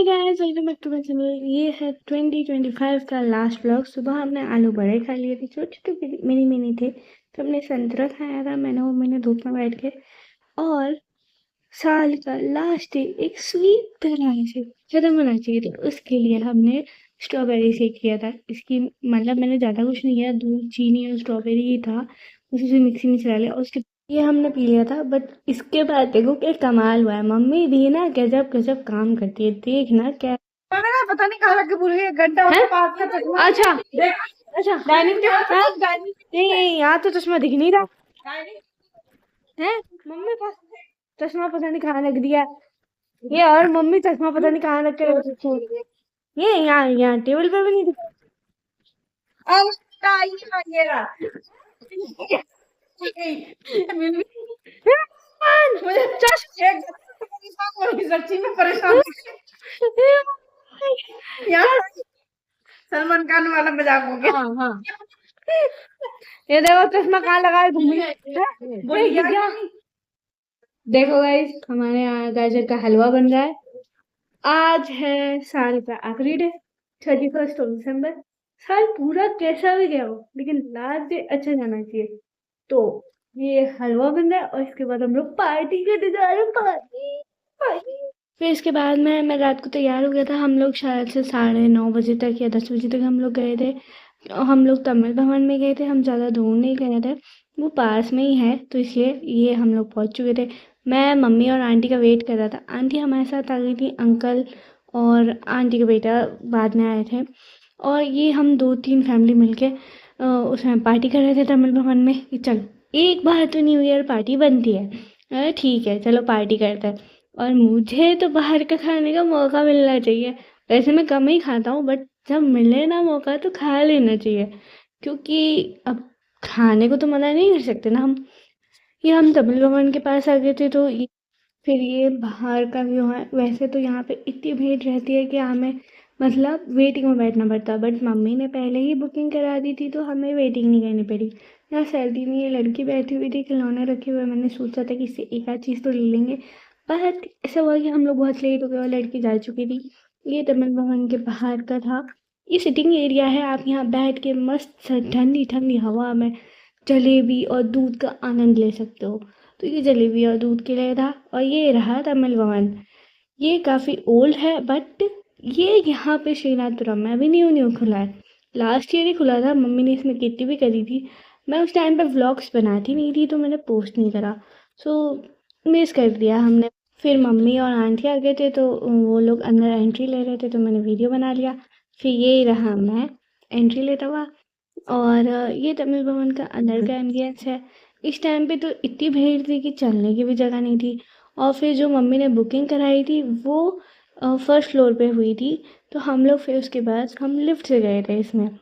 Guys, welcome back to my channel. ये है 2025 का लास्ट व्लॉग। सुबह हमने आलू बड़े खा लिए थे, छोटे छोटे मिनी मिनी थे। तो हमने संतरा खाया था, मैंने और मैंने धूप में बैठ के। और साल का लास्ट डे एक स्वीट तरह से खत्म होना चाहिए, तो उसके लिए हमने स्ट्रॉबेरी शेक किया था। इसकी मतलब मैंने ज़्यादा कुछ नहीं किया, दूध चीनी और स्ट्रॉबेरी ही था, उसी से मिक्सी में चला लिया और उसके ये हमने पी लिया था। बट इसके बाद देखो क्या कमाल हुआ है। मम्मी भी ना गजब गजब काम करती है, देखना क्या पता नहीं कहाँ रख के भूल गई। एक घंटा है। उसके पास का चश्मा अच्छा देख, अच्छा, डाइनिंग टेबल हाँ, पे डाइनिंग नहीं यहाँ तो चश्मा दिख नहीं रहा डाइनिंग है। मम्मी पास चश्मा पता नहीं कहाँ रख दिया ये, और मम्मी चश्मा पता नहीं कहाँ रख के रख दी। ये यहाँ यहाँ टेबल पे भी नहीं दिखा। अब ये मांगेगा मुझे चश्मा एक परेशान हो रही, सच्ची में परेशान हो रही। यहाँ सलमान खान वाला मजाक हो गया। हाँ हाँ, ये देखो चश्मा कहाँ लगा है तुमने। बोलिए क्या देखो गाइस, हमारे यहाँ गाजर का हलवा बन रहा है। आज है साल का आखिरी डे, 31 दिसंबर। साल पूरा कैसा भी गया हो, लेकिन लास्ट डे अच्छा जाना चाहिए। तो ये हलवा बन रहा है और इसके बाद हम लोग पार्टी करने जा रहे हैं। Party party. फिर इसके बाद मैं रात को तैयार हो गया था। हम लोग शायद से 9:30 बजे तक या 10 बजे तक हम लोग गए थे। हम लोग तमिल भवन में गए थे, हम ज़्यादा दूर नहीं गए थे, वो पास में ही है, तो इसलिए ये हम लोग पहुंच चुके थे। मैं मम्मी और आंटी का वेट कर रहा था। आंटी हमारे साथ आ गई थी, अंकल और आंटी का बेटा बाद में आए थे। और ये हम 2-3 फैमिली मिलके उसमें पार्टी कर रहे थे तमिल भवन में कि चल एक बार तो न्यू ईयर पार्टी बनती है। अरे ठीक है, चलो पार्टी करते हैं। और मुझे तो बाहर का खाने का मौका मिलना चाहिए। वैसे मैं कम ही खाता हूँ, बट जब मिले ना मौका तो खा लेना चाहिए, क्योंकि अब खाने को तो मना नहीं कर सकते ना हम। ये हम तमिल भवन के पास आ गए थे, तो फिर ये बाहर का व्यू है। वैसे तो यहाँ पे इतनी भीड़ रहती है कि हमें मतलब वेटिंग में बैठना पड़ता, बट मम्मी ने पहले ही बुकिंग करा दी थी, तो हमें वेटिंग नहीं करनी पड़ी। यहाँ सर्दी में ये लड़की बैठी हुई थी, खिलौने रखे हुए, मैंने सोचा था कि इससे एक आध चीज़ तो ले लेंगे। बट ऐसा हुआ कि हम लोग बहुत लेट हो गए और लड़की जा चुकी थी। ये तमिल भवन के बाहर का था। ये सिटिंग एरिया है, आप यहाँ बैठ के मस्त ठंडी ठंडी हवा में जलेबी और दूध का आनंद ले सकते हो। तो ये जलेबी और दूध के लिए था। और ये रहा तमिल भवन। ये काफ़ी ओल्ड है, बट ये यहाँ पे श्रीनाथपुरम में अभी न्यू न्यू खुला है। लास्ट ईयर ही खुला था, मम्मी ने इसमें किट्टी भी करी थी। मैं उस टाइम पे व्लॉग्स बनाती नहीं थी, तो मैंने पोस्ट नहीं करा, सो मिस कर दिया हमने। फिर मम्मी और आंटी आ गए थे, तो वो लोग अंदर एंट्री ले रहे थे, तो मैंने वीडियो बना लिया। फिर ये रहा मैं एंट्री लेता हुआ। और ये तमिल भवन का अंदर का एम्बियंस है। इस टाइम पे तो इतनी भीड़ थी कि चलने की भी जगह नहीं थी। और फिर जो मम्मी ने बुकिंग कराई थी वो फर्स्ट फ्लोर पे हुई थी, तो हम लोग फिर उसके बाद हम लिफ्ट से गए थे इसमें,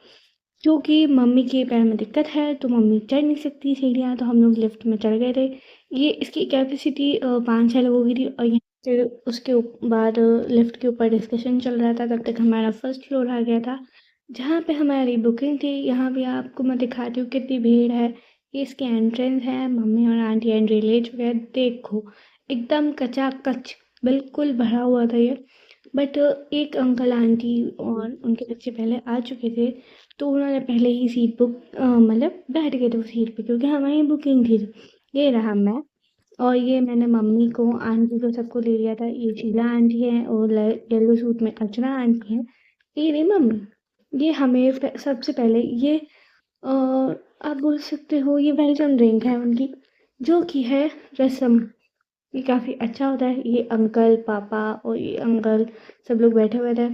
क्योंकि मम्मी के पैर में दिक्कत है तो मम्मी चढ़ नहीं सकती सीढ़ियाँ, तो हम लोग लिफ्ट में चढ़ गए थे। ये इसकी कैपेसिटी 5-6 लोगों की थी। और यहाँ फिर उसके बाद लिफ्ट के ऊपर डिस्कशन चल रहा था, तब तक हमारा फर्स्ट फ्लोर आ गया था जहाँ पे हमारी बुकिंग थी। यहाँ भी आपको मैं दिखाती हूँ कितनी भीड़ है। ये इसकी एंट्रेंस है, मम्मी और आंटी एंट्री ले चुके हैं। देखो एकदम कचाकच बिल्कुल भरा हुआ था ये। बट एक अंकल आंटी और उनके बच्चे पहले आ चुके थे, तो उन्होंने पहले ही सीट बुक मतलब बैठ गए थे उस सीट पे, क्योंकि हमारी बुकिंग थी। ये रहा मैं, और ये मैंने मम्मी को आंटी को सबको ले लिया था। ये शीला आंटी है और येलो सूट में अर्चना आंटी है। ये रही मम्मी। ये हमें सबसे पहले ये आप बोल सकते हो ये वेलकम ड्रिंक है उनकी, जो कि है रसम। ये काफ़ी अच्छा होता है। ये अंकल पापा और ये अंकल सब लोग बैठे हुए थे।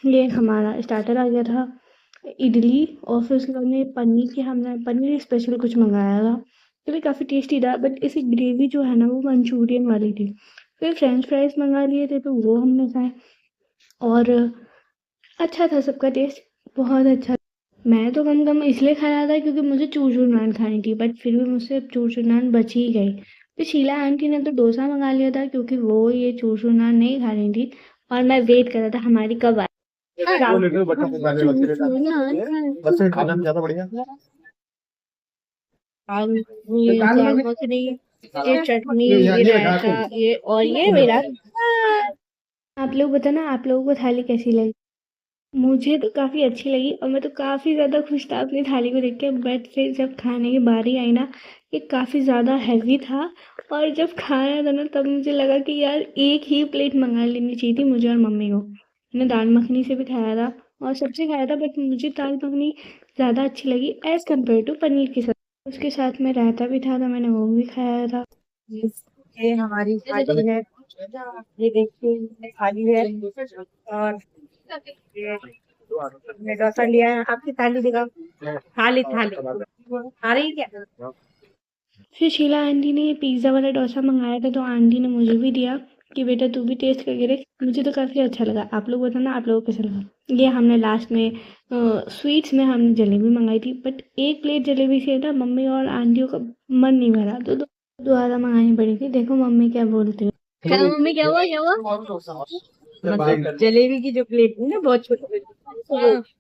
ये हमारा स्टार्टर आ गया था, इडली। और फिर उसके बाद में पनीर की हमने पनीर स्पेशल कुछ मंगाया था, तो भी काफ़ी टेस्टी था। बट इसी ग्रेवी जो है ना वो मंचूरियन वाली थी। फिर फ्रेंच फ्राइज मंगा लिए थे, तो वो हमने खाए। और अच्छा था सबका टेस्ट, बहुत अच्छा। मैं तो कम कम इसलिए खा रहा था क्योंकि मुझे चूर चूर नान खानी थी, बट फिर भी मुझसे चूर चूर नान बच ही गई। तो शीला आंटी ने तो डोसा मंगा लिया था, क्योंकि वो ये चूर चूर नान नहीं खा रही थी। और मैं वेट कर रहा था हमारी कब आए। चूर नान खाना ज्यादा बढ़िया। ये दाल मखनी, ये चटनी, ये रायता, ये और ये मेरा आप लोग बताना आप लोगों को थाली कैसी लगी। मुझे तो काफ़ी अच्छी लगी और मैं तो काफ़ी ज़्यादा खुश था अपनी थाली को देख के। बट फिर जब खाने की बारी आई ना, ये काफ़ी ज़्यादा हैवी था। और जब खाना था ना तब मुझे लगा कि यार एक ही प्लेट मंगा लेनी चाहिए थी मुझे और मम्मी को। मैंने दाल मखनी से भी खाया था और सबसे खाया था, बट मुझे दाल मखनी ज़्यादा अच्छी लगी एज़ कम्पेयर टू पनीर के साथ। उसके साथ में रायता भी था तो मैंने वो भी खाया था। ये हमारी थाली है, ये देखिए ये थाली है। और ये हमने डोसा लिया है। आपकी थाली दिखाओ। थाली थाली आ रही क्या? फिर शीला आंटी ने पिज़्ज़ा वाला डोसा मंगाया था तो आंटी ने मुझे भी दिया कि बेटा तू भी टेस्ट करके देख। मुझे तो काफ़ी अच्छा लगा। आप लोग बताना आप लोगों को कैसा लगा। ये हमने लास्ट में स्वीट्स में हमने जलेबी मंगाई थी, बट एक प्लेट जलेबी से ना मम्मी और आंटियों का मन नहीं भरा तो दोबारा मंगानी पड़ी थी। देखो मम्मी क्या बोलती है। क्या मम्मी, क्या हुआ क्या हुआ? मतलब जलेबी की जो प्लेट थी ना बहुत छोटी,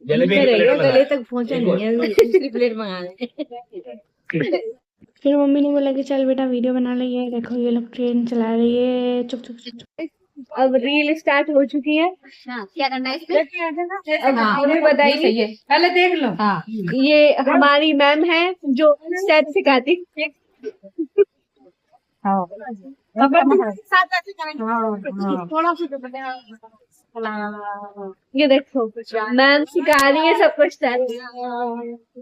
गले तक पहुंचा नहीं है, दूसरी प्लेट मंगा ले। फिर मम्मी ने बोला कि चल बेटा वीडियो बना ले। ये देखो ये लोग ट्रेन चला रही है, चुप चुप चुप चुप। अब रील स्टार्ट हो चुकी है। क्या करना है इसमें? अब हमें बताइए। पहले देख लो। हाँ ये हमारी मैम है जो स्टेप सिखाती। साथ ऐसे करेंगे। थोड़ा ये देखो मैम सिखा रही है सबको स्टेप।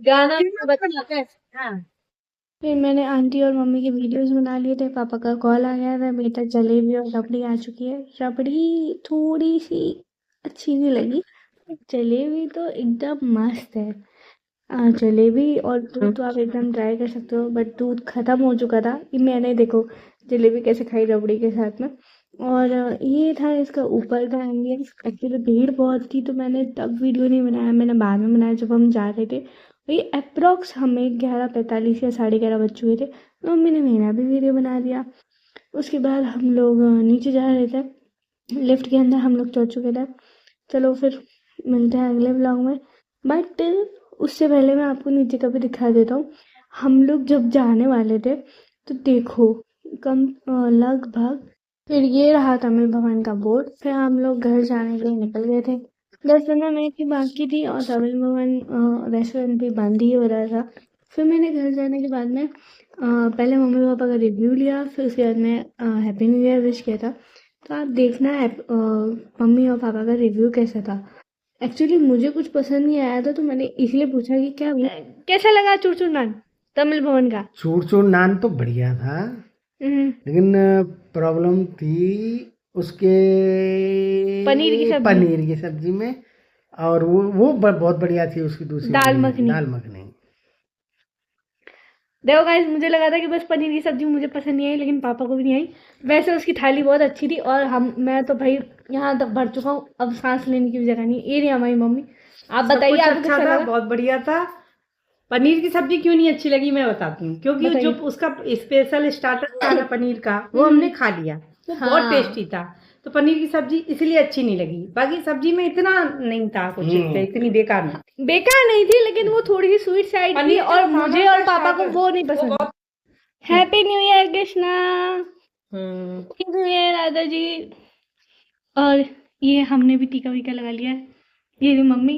गाना बताते हैं। हाँ फिर मैंने आंटी और मम्मी के वीडियोस बना लिए थे। पापा का कॉल आ गया था, बेटा जलेबी और रबड़ी आ चुकी है। रबड़ी थोड़ी सी अच्छी नहीं लगी, जलेबी तो एकदम मस्त है। जलेबी और दूध तो आप एकदम ट्राई कर सकते हो, बट दूध ख़त्म हो चुका था। ये मैंने देखो जलेबी कैसे खाई रबड़ी के साथ में। और ये था इसका ऊपर का एम्बियंस। एक्चुअली भीड़ बहुत थी तो मैंने तब वीडियो नहीं बनाया, मैंने बाद में बनाया जब हम जा रहे थे। वही अप्रॉक्स हमें 11:45 या 11:30 बज चुके थे तो मम्मी ने मेरा भी वीडियो बना दिया। उसके बाद हम लोग नीचे जा रहे थे, लिफ्ट के अंदर हम लोग चढ़ चुके थे। चलो फिर मिलते हैं अगले ब्लॉग में। बट उससे पहले मैं आपको नीचे का भी दिखा देता हूँ। हम लोग जब जाने वाले थे तो देखो कम लगभग फिर ये रहा तमिल भवन का बोर्ड। फिर हम लोग घर जाने के लिए निकल गए थे। 10-15 मिनट की बाकी थी और तमिल भवन रेस्टोरेंट भी बंद ही हो रहा था। फिर मैंने घर जाने के बाद में पहले मम्मी पापा का रिव्यू लिया, फिर उसके बाद में हैप्पी न्यू ईयर विश किया था। तो आप देखना है मम्मी और पापा का रिव्यू कैसा था। एक्चुअली मुझे कुछ पसंद नहीं आया था तो मैंने इसलिए पूछा कि क्या कैसा लगा चूर नान तमिल भवन का। चूर चूर नान तो बढ़िया था, लेकिन प्रॉब्लम थी उसके पनीर की सब्जी में। और वो बहुत बढ़िया थी उसकी दूसरी दाल मखनी। देखो गाइस मुझे लगा था कि बस पनीर की सब्जी मुझे पसंद नहीं आई, लेकिन पापा को भी नहीं आई। वैसे उसकी थाली बहुत अच्छी थी और मैं तो भाई यहाँ तक भर चुका हूँ, अब सांस लेने की भी जगह नहीं। ये रही हमारी मम्मी। आप बताइए आपको अच्छा कैसा था, लगा? बहुत बढ़िया था। पनीर की सब्जी क्यों नहीं अच्छी लगी मैं बताती हूँ, क्योंकि जो उसका स्पेशल स्टार्टर था ना पनीर का वो हमने खा लिया, वो बहुत टेस्टी था। तो पनीर की सब्जी इसलिए अच्छी नहीं लगी। बाकी सब्जी में इतना नहीं था कुछ, इतनी बेकार नहीं थी, लेकिन वो थोड़ी सी स्वीट साइड थी और मुझे और पापा को वो नहीं पसंद। Happy new year Krishna, happy new year Radha ji. और ये हमने भी टीका वीका लगा लिया है। ये भी मम्मी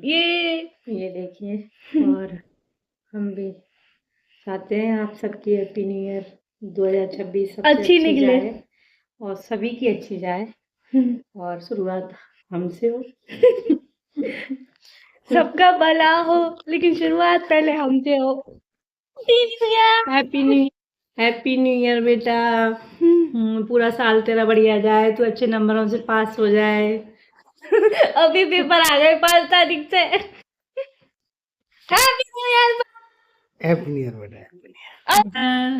ये देखिए। और हम भी चाहते हैं आप सबकी हैप्पी न्यू ईयर 2026 सबसे अच्छी निकले जाए और सभी की अच्छी जाए। और शुरुआत हमसे हो। सबका भला हो, लेकिन शुरुआत पहले हमसे हो। हैप्पी न्यू ईयर बेटा। पूरा साल तेरा बढ़िया जाए, तू अच्छे नंबरों से पास हो जाए। अभी पेपर आ गए 5 तारीख से। Happy new year. Happy new year बेटा,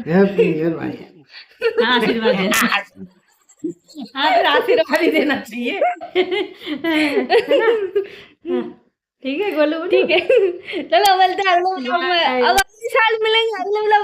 हैप्पी न्यू ईयर भाई। आशीर्वाद देना। हाँ फिर आशीर्वाद ही देना चाहिए, है ना? ठीक है गोलू, ठीक है। चलो मिलते हैं अगले ब्लॉग में। अब अगले साल मिलेंगे अगले ब्लॉग।